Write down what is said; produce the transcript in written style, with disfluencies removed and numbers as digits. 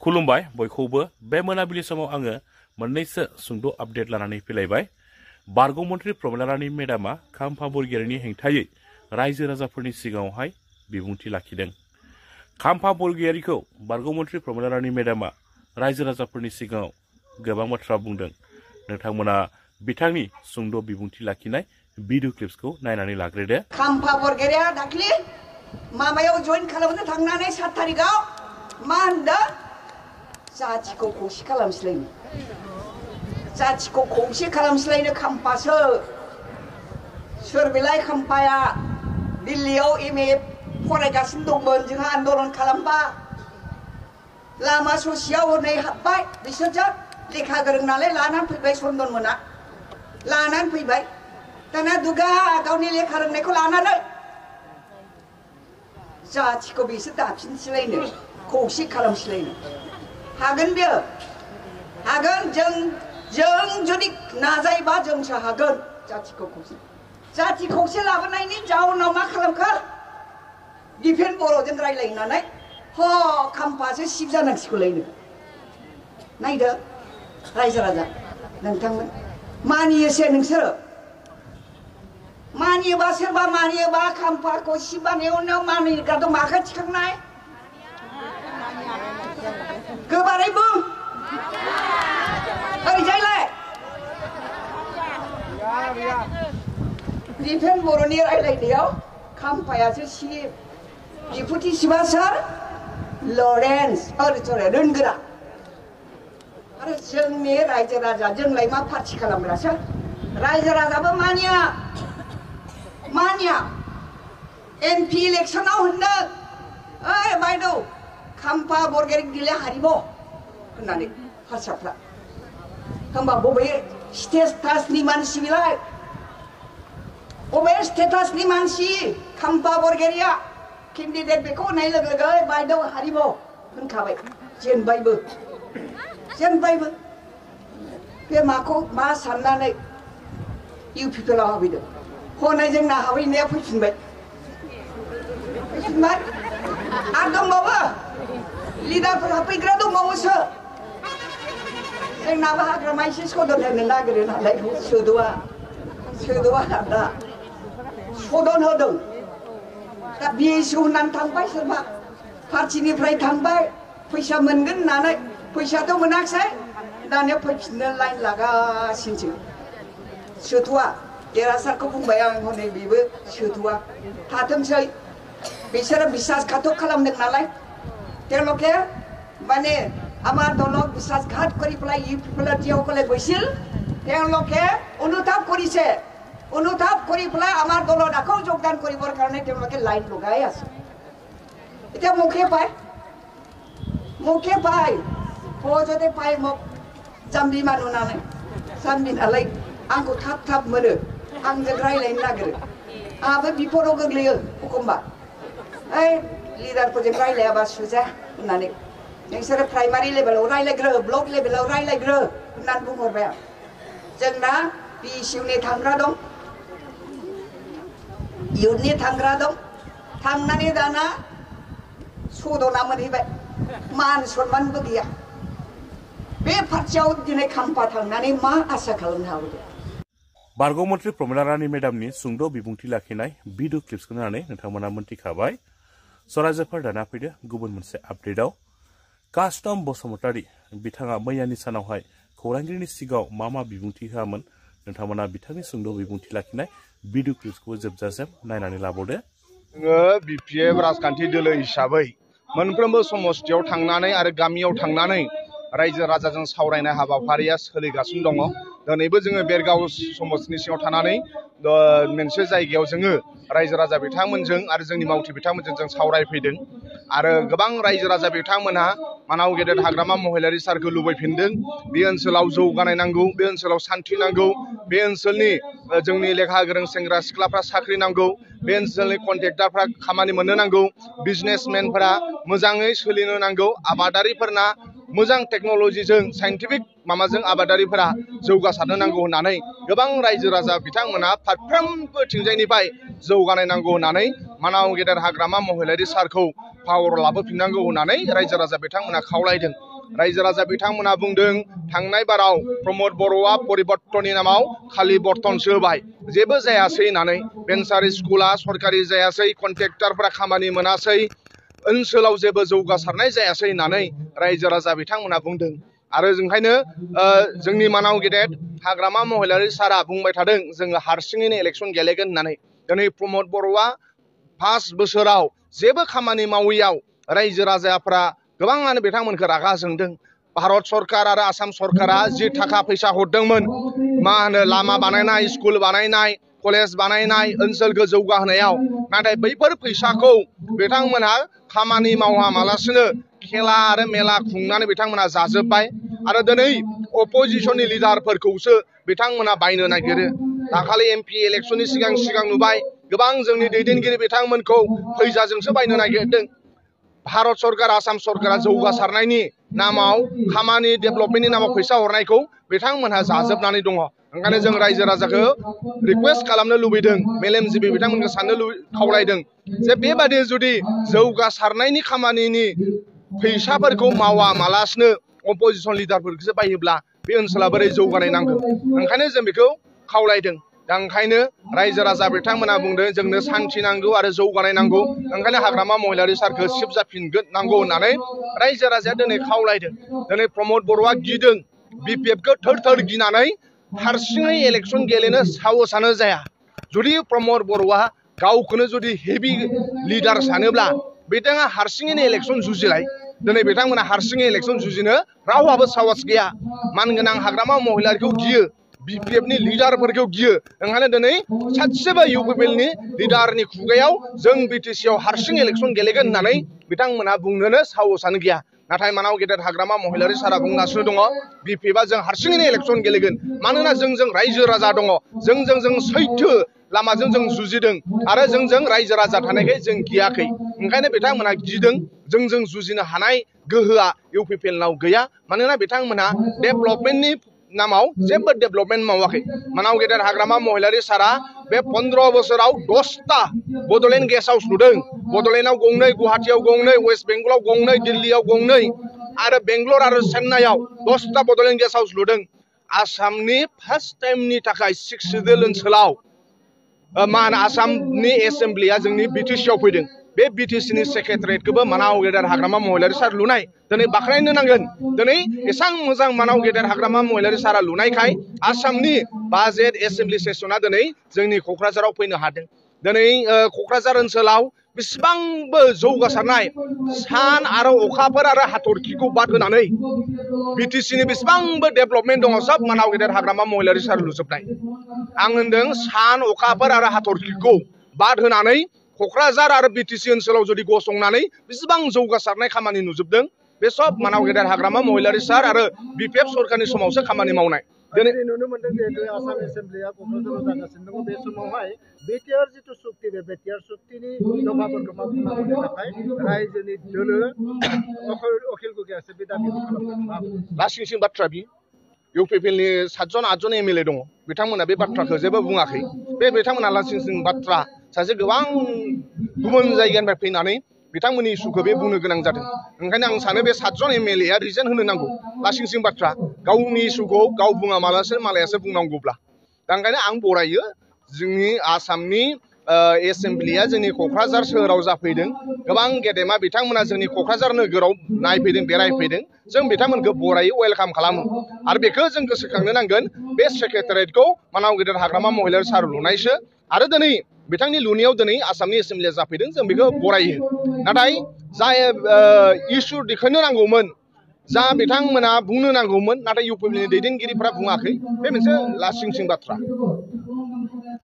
खुलुमबाय बयखौबो बे मोनाबिलि समाव आङो मोननैसो सुंद' आपडेट लानानै फैलायबाय। बारग' मन्त्रि प्रमिला रानी मेडामा खाम्फा बरगयारिनि हेंथायै रायजो राजाफोरनि सिगाङावहाय बिबुंथि लाखिदों। खाम्फा बरगयारिखौ बारग' मन्त्रि प्रमिला रानी मेडामा रायजो राजाफोरनि सिगाङाव गोबां बाथ्रा बुंदों। नोंथांमोना बिथांनि सुंद' बिबुंथि लाखिनाय भिडिअ क्लिप्सखौ नायनानै लाग्रोदो। खाम्फा बरगयारिया दाख्लि माबायाव जइन खालामनो थांनानै 7 तारिखआव मा होनदों? जाथिखौ खौसे खालामस्लायनो, जाथिखौ खौसे खालामस्लायनो खाम्फासो। सोर बेलाय खाम्फाया? दिल्लीयाव MA फरायगासिनो दंमोन जोंहा आन्दलन खालामबा। लामा ससेयाव हनै हाबबाय बिसोरजों लेखा गोरों नालाय लानानै फैबाय चन्दन मोना। लानानै फैबाय दाना दुगा गावनि लेखा रोंनायखौ लानानै जाथिखौ बिसोर दाफिनस्लायनो, खौसे खालामस्लायनो हागोन बियो, हागोन। जों जुदि नाजायोबा जोंसो हागोन जाथिखौ खौसे। जाति खौसे लाबोनायनि जाउनाव मा खालामखो? डिफेन्स बर'जों रायलायनानै खाम्फासो सिब जानांसिगौलायनो। नायदो रायजो राजा नोंथांमोन, मानियोसो नोंसोरो? मानियोबा सोरबा मानियोबा खाम्फाखौ सिब बानायनायाव मानिग्रा दं माखौ थिखांनाय? गोबारै बुं ओरैजायलाय। डिफेन्स बर'नि रायलायनायाव खाम्फायासो सिब, डिपुटि सिबा सोर? लरेन्स रोनगोरा। आरो जोंनि रायजो राजा जोंलाय मा पार्टि खालामग्रासो? रायजो राजाबो मानिया MP इलेक्सनाव होनदों ओइ बायद' खाम्फा बरगयारि दिले हारिब होननानै हारसाफ्रा। होमबा बबे स्टेटासनि मानसि बेलाय? बबे स्टेटासनि मानसि खाम्फा बरगयारिया? केन्डिडेट बेखौ होननाय लोगो लोगो बायद' हारिब होनखाबाय। जेनबायबो बे माखौ मा साननानै UPPLआव हाबैदों? हनै जोंना हाबैनाया फैफिनबाय आरो दंबावो लिडारफोर हाबफैग्रा दंबावोसो। जोंनाबो हाग्रामा एसे सदन होनो नागिरो नालाय सोदोआ दा सदन होदों। दा BSU होननानै थांबाय, सोरबा पार्टिनिफ्राय थांबाय फैसा मोनगोन होननानै। फैसाथ' मोनाखिसै, दानिया फैफिननो लाइन लागासिनोसो। सोथ'आ देरहासारखौ बुंबाय आं, हनै बेबो सोथ'आ थाथोंसै। बिसोरो বিশ্বাসঘাতক খালামदों নালায়। তেওঁলোকে মানে আমাৰ দলক বিশ্বাসঘাত কৰি পেলাই UPPLৰ যিসকলে গৈছিল তেওঁলোকে অনুতাপ কৰিছে। অনুতাপ কৰি পেলাই আমাৰ দলত আকৌ যোগদান কৰিবৰ কাৰণে তেওঁলোকে লাইন লগাই আছে। এতিয়া মুখে পায় যদি পায় মোক जाम्बि मानु नालाय, जाम्बि नालाय आंखौ थाब मोनो, आंजों रायलायनो नागिरो। आंहाबो बिपदाव गोग्लैयो एखमबा। ओइ लिडारफोरजों रायलायाबा सुजा होननानै नोंसोरो प्राइमारि लेभेलाव रायलायग्रो, ब्लक लेभेलाव रायलायग्रो होननानै बुंहरबाय आं। जोंना BSUनि थांग्रा दं, इयुथनि थांग्रा दं। थांनानै दाना सदना मोनहैबाय, मान सनमानबो गैया। बे पार्टियाव दिनै खाम्फा थांनानै मा आसा खालामनो हाबावदों? बारग' मन्त्रि प्रमिला रानी मेडामनि सुंद' बिबुंथि लाखिनाय भिडिअ क्लिप्सखौ नायनानै नोंथांमोना मोनथिखाबाय। रायजोफोर दाना फैदो गुबुन मोनसे आपडेटआव। कास्टम बसुमतारी बिथाङा मैयानि सानावहाय खौरांगिरिनि सिगाङाव मा बिबुंथि होआमोन? नोंथांमोना बिथांनि सुंद' बिबुंथि लाखिनाय भिडिअ क्लिप्सखौ जोबजासिम नायनानै लाबावदो। जोङो BPF राजखान्थि दोलो हिसाबै मोनफ्रोमबो समस्थियाव थांनानै आरो गामियाव थांनानै रायजो राजाजों सावरायनाय हाबाफारिया सोलिगासिनो दङ। दिनैबो जोङो बेरगाव समस्थिनि सिङाव थानानै मोनसे जायगायाव जोङो रायजो राजा बिथांमोनजों आरो जोंनि मावथि बिथांमोनजों जों सावरायफैदों। आरो गोबां रायजो राजा बिथांमोनहा मानाव गेदेर हाग्रामा महिलारि सारखौ लुबैफिनदों। बे ओनसोलाव जौगानाय नांगौ, बे ओनसोलाव सान्थि नांगौ, बे ओनसोलनि जोंनि लेखा गोरों सेंग्रा सिख्लाफ्रा साख्रि नांगौ, बे ओनसोलनि कन्ट्रेक्टारफ्रा खामानि मोननो नांगौ, बिजनेसमेनफोरा मोजाङै सोलिनो नांगौ, आबादारिफोरना मोजां टेक्न'लजिजों साइन्टिफिक माबाजों आबादारिफोरा जौगासारनो नांगौ होननानै गोबां रायजो राजा बिथांमोना फारफ्रोमबो थिंजायनिफ्राय जौगानाय नांगौ होननानै मानाव गेदेर हाग्रामा महिलारि सारखौ पावर लाबोफिननांगौ होननानै रायजो राजा बिथांमोना खावलायदों रायजो राजा बिथांमोना बुंदों थांनाय बाराव प्रमद बर'आ परिबर्तननि नामाव खालि बर्तनसो होबाय जेबो जायासै होननानै भेन्सार स्कुला सरकारि जायासै कन्ट्रेक्टरफोरा खामानि मोनासै ओनसोलाव जेबो जौगासारनाय जायासै होननानै रायजो राजा बिथांमोना बुंदों आरो ओंखायनो जोंनि मानाव गेदेर हाग्रामा महिलारि सारा बुंबाय थादों जोङो हारसिङैनो इलेक्सन गेलेगोन होननानै दिनै प्रमद बर'आ 5 बोसोराव जेबो खामानि मावैयाव रायजो राजाफ्रा गोबाङानो बिथांमोनखौ रागा जोंदों भारत सरकार आरो आसाम सरकारा जि थाखा फैसा हरदोंमोन मा होनो लामा बानायनाय स्कुल बानायनाय कलेज बानायनाय ओनसोलखौ जौगाहोनायाव नाथाय बैफोर फैसाखौ बिथांमोनहा खामानि मावामालासिनो खेला आरो मेला खुंनानै बिथांमोना जाजोब्बाय आरो दिनै अपोजिशननि लिडारफोरखौसो बिथांमोना बायनो नागिरो दाखालि एमपि इलेक्शननि सिगां नुबाय गोबां जोंनि दैदेनगिरि बिथांमोनखौ फैसाजोंसो बायनो नागिरदों भारत सरकार आसाम सरकारा जौगासारनायनि नामाव खामानि डेभेलपमेन्टनि नामाव फैसा हरनायखौ बिथांमोनहा जाजोबनानै दङ ओंखायनो जों रायजो राजाखौ रिक्वेस्ट खालामनो लुबैदों मेलेमजिबि बिथांमोनखौ साननो खावलायदों जे बेबादि जुदि जौगासारनायनि खामानिनि फैसाफोरखौ मावामालासिनो अपोजिशन लिडारफोरखौसो बायोब्ला बे ओनसोला बोरै जौगानाय नांगौ ओंखायनो जों बेखौ खावलायदों दा ओंखायनो रायजो राजा बिथांमोना बुंदों जोंनो शान्ति नांगौ आरो जौगानाय नांगौ ओंखायनो हाग्रामा महिलारि सारखौ सिबजाफिनगोन नांगौ होननानै रायजो राजाया दिनै खावलायदों दिनै प्रमद बर'आ गिदों बिपिएफखौ थोर गिनानै हारसिङै इलेक्सन गेलेनो साहसानो जाया जुदि प्रमद बर'आ गावखौनो जुदि हेभि लिडार सानोब्ला बिथाङा हारसिङैनो इलेक्सन जुजिलाय दिनै बिथांमोना हारसिङै इलेक्सन जुजिनो रावहाबो साहस गैया मानगोनां हाग्रामा महिलारिखौ गियो बिपिएफनि लिडारफोरखौ गियो ओंखायनो दिनै सासेबो इउपिपिएलनि लिडारनि खुगायाव जों बिटिसिआव हारसिं इलेक्सन गेलेगोन होननानै बिथांमोना बुंनोनो साहसानो गैया नाथाय मानाव गेदेर हाग्रामा महिलारि सारा बुंगासिनो दङ बिपिएफआ जों हारसिङैनो इलेक्सन गेलेगोन मानोना जों रायजो राजा दङ जों सैथो लामाजों जों जुजिदों आरो जों रायजो राजा थानायखाय जों गियाखै ओंखायनो बिथांमोना गिदों जों जुजिनो हानाय गोहोआ इउपिपिएलनाव गैया मानोना बिथांमोना डेभेलपमेन्टनि नामाव जेबो डेभेलपमेन्ट मावाखै मानाव गेदेर हाग्रामा महिलारि सारा बे 15 बोसोराव 10टा बड'लेण्ड गेस्ट हाउस लुदों बड'लेण्डआव गंनै गुवाहाटीआव गंनै वेस्ट बेंगलाव गंनै दिल्लीआव गंनै आरो बेंगलर आरो चेन्नाइआव 10टा बड'लेण्ड गेस्ट हाउस लुदों आसामनि फार्स्ट टाइमनि थाखाय 6 सिडुल ओनसोलाव मा होनो आसामनि एसेम्ब्लिया जोंनि बिटिसिआव फैदों बे बिटिसिनि सेक्रेटारियेटखौबो मानाव गेदेर हाग्रामा महिलारि सार लुनाय दिनै बाख्नायनो नांगोन दिनै एसां मोजां मानाव गेदेर हाग्रामा महिलारि सारा लुनायखाय आसामनि बाजेट एसेम्ब्लि सेसना दिनै जोंनि क'क्राझाराव फैनो हादों दिनै क'क्राझार ओनसोलाव बेसेबांबो जौगासारनाय सान आरो अखाफोर आरो हाथरखिखौ बाद होनानै बिटिसिनि बेसेबांबो डेभेलपमेन्ट दङ सब मानाव गेदेर हाग्रामा महिलारि सार लुजोबनाय आं होनदों सान अखाफोर आरो हाथरखिखौ बाद होनानै क'क्राझार आरो बिटिसि ओनसोलाव जुदि गसंनानै बेसेबां जौगासारनाय खामानि नुजोबदों बे सब मानाव गेदेर हाग्रामा महिलारि सार आरो बिपिएफ सरकारनि समावसो खामानि मावनाय दिनै नुनो मोनदों जिहेतु आसाम एसेम्ब्लिया क'क्राझाराव जागासिनो दङ बे समावहाय बिटिआर जिथु सुक्ति बे बिटिआर सुक्तिनि दफाफोरखौ मावफुंनांगौनि थाखाय रायजोनि दोलो अखिल गगैयासो बे दाबिखौ खालामदों लासिंसिं बाथ्रा बि इउपिपिएलनि 7 जन 8 जन एमएलए दङ बिथांमोना बे बाथ्राखौ जेबो बुङाखै बे बिथांमोना लासिंसिं बाथ्रा सासे गोबां गुबुन जायगानिफ्राय फैनानै बिथांमोननि इस्युखौ बे बुंनो गोनां जादों ओंखायनो आं सानो बे 7 जन एमएलएआ रिजेन होनो नांगौ लासिंसिं बाथ्रा गावनि इस्युखौ गाव बुङामालासो मालायासो बुंनांगौब्ला दा ओंखायनो आं बरायो जोंनि आसामनि एसेम्ब्लिया जोंनि क'क्राझार सोहोराव जाफैदों गोबां गेदेमा बिथांमोना जोंनि क'क्राझार नोगोराव नायफैदों बेरायफैदों जों बिथांमोनखौ बरायो वेलकाम खालामो आरो बेखौ जों गोसोखांनो नांगोन बे सेक्रेटारियेटखौ मानाव गेदेर हाग्रामा महिलारि सार लुनायसो आरो दिनै बिथांनि लुनायाव दिनै आसामनि एसेम्ब्लिया जाफैदों जों बेखौ बरायो नाथाय जाय इस्यु दिखांनो नांगौमोन जा बिथांमोना बुंनो नांगौमोन नाथाय इउपिपिएलनि दैदेनगिरिफ्रा बुङाखै बे मोनसे लासिंसिं बाथ्रा